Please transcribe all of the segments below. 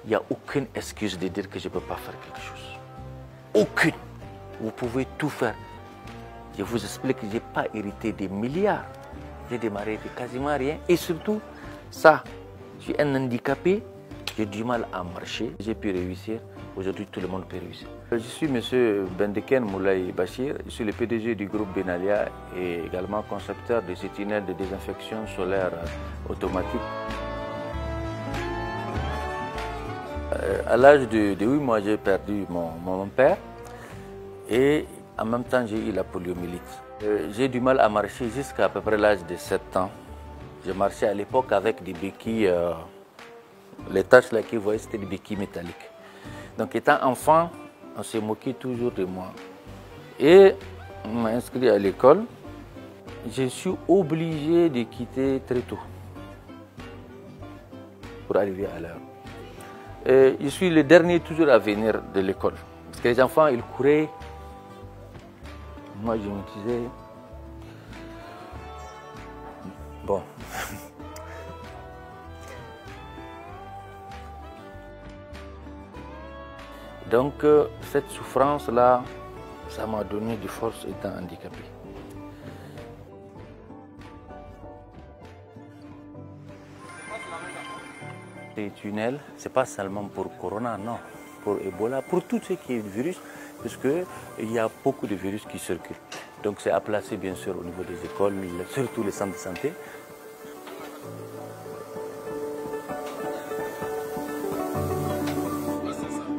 il n'y a aucune excuse de dire que je ne peux pas faire quelque chose. Aucune. Vous pouvez tout faire. Je vous explique que je n'ai pas hérité des milliards. J'ai démarré de quasiment rien. Et surtout, ça, je suis un handicapé, j'ai du mal à marcher. J'ai pu réussir. Aujourd'hui, tout le monde peut réussir. Je suis M. Bendeken Moulay Bachir. Je suis le PDG du groupe Benalia et également concepteur de ce tunnel de désinfection solaire automatique. À l'âge de 8 mois, j'ai perdu mon père et en même temps, j'ai eu la poliomyélite. J'ai du mal à marcher jusqu'à peu près l'âge de 7 ans. Je marchais à l'époque avec des béquilles, les taches là que vous voyez, c'était des béquilles métalliques. Donc étant enfant, on se moquait toujours de moi. Et on m'a inscrit à l'école. Je suis obligé de quitter très tôt pour arriver à l'heure. Je suis le dernier toujours à venir de l'école. Parce que les enfants, ils couraient. Moi, je me disais, bon. Donc, cette souffrance-là, ça m'a donné de force étant handicapé. Les tunnels, ce n'est pas seulement pour Corona, non. Pour Ebola, pour tout ce qui est virus, puisqu'il y a beaucoup de virus qui circulent. Donc c'est à placer bien sûr au niveau des écoles, surtout les centres de santé.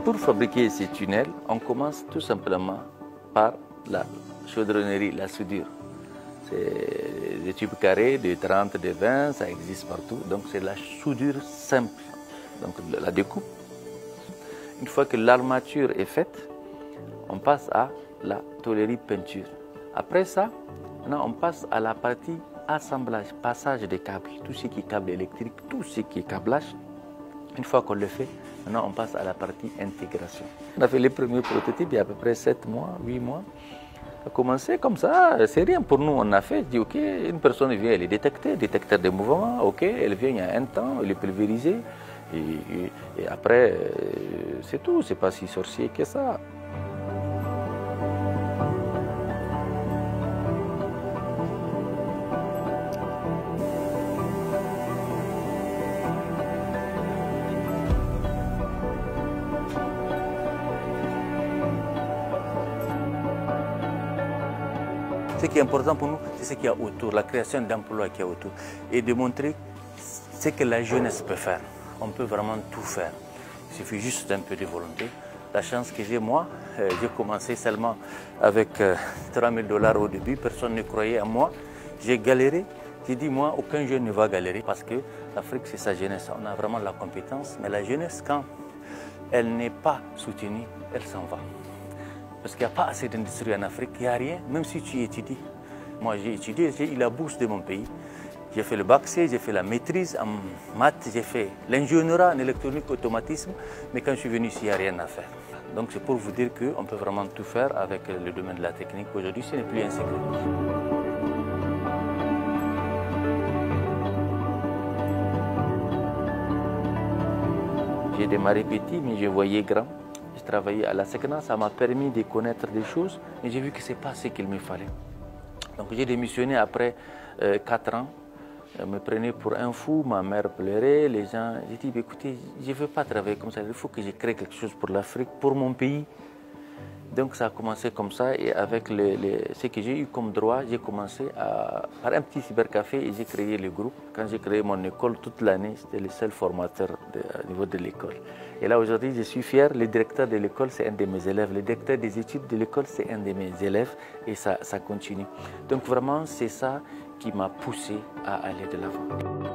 Pour fabriquer ces tunnels, on commence tout simplement par la chaudronnerie, la soudure. C'est des tubes carrés de 30, de 20, ça existe partout. Donc c'est la soudure simple, donc la découpe. Une fois que l'armature est faite, on passe à la tôlerie peinture. Après ça, maintenant on passe à la partie assemblage, passage des câbles, tout ce qui est câble électrique, tout ce qui est câblage. Une fois qu'on le fait, maintenant on passe à la partie intégration. On a fait les premiers prototypes il y a à peu près 7 mois, 8 mois. Ça a commencé comme ça, c'est rien pour nous, on a fait, je dis ok, une personne vient, elle est détectée, détecteur de mouvement, ok, elle vient il y a un temps, elle est pulvérisée. Et après, c'est tout, c'est pas si sorcier que ça. Ce qui est important pour nous, c'est ce qu'il y a autour, la création d'emplois qu'il y a autour. Et de montrer ce que la jeunesse peut faire. On peut vraiment tout faire. Il suffit juste d'un peu de volonté. La chance que j'ai, moi, j'ai commencé seulement avec 3 000 $ au début. Personne ne croyait à moi. J'ai galéré. J'ai dit, moi, aucun jeune ne va galérer parce que l'Afrique, c'est sa jeunesse. On a vraiment la compétence. Mais la jeunesse, quand elle n'est pas soutenue, elle s'en va. Parce qu'il n'y a pas assez d'industrie en Afrique. Il n'y a rien, même si tu étudies. Moi, j'ai étudié, j'ai eu la bourse de mon pays. J'ai fait le bac C, j'ai fait la maîtrise en maths, j'ai fait l'ingénierie en électronique automatisme, mais quand je suis venu ici, il n'y a rien à faire. Donc c'est pour vous dire qu'on peut vraiment tout faire avec le domaine de la technique. Aujourd'hui, ce n'est plus un secret. J'ai démarré petit, mais je voyais grand. Je travaillais à la SECNA, ça m'a permis de connaître des choses, mais j'ai vu que ce n'est pas ce qu'il me fallait. Donc j'ai démissionné après 4 ans. Elle me prenait pour un fou, ma mère pleurait, les gens... J'ai dit, écoutez, je ne veux pas travailler comme ça, il faut que je crée quelque chose pour l'Afrique, pour mon pays. Donc ça a commencé comme ça et avec ce que j'ai eu comme droit, j'ai commencé par un petit cybercafé et j'ai créé le groupe. Quand j'ai créé mon école toute l'année, j'étais le seul formateur au niveau de l'école. Et là aujourd'hui, je suis fier, le directeur de l'école, c'est un de mes élèves. Le directeur des études de l'école, c'est un de mes élèves et ça continue. Donc vraiment, c'est ça qui m'a poussé à aller de l'avant.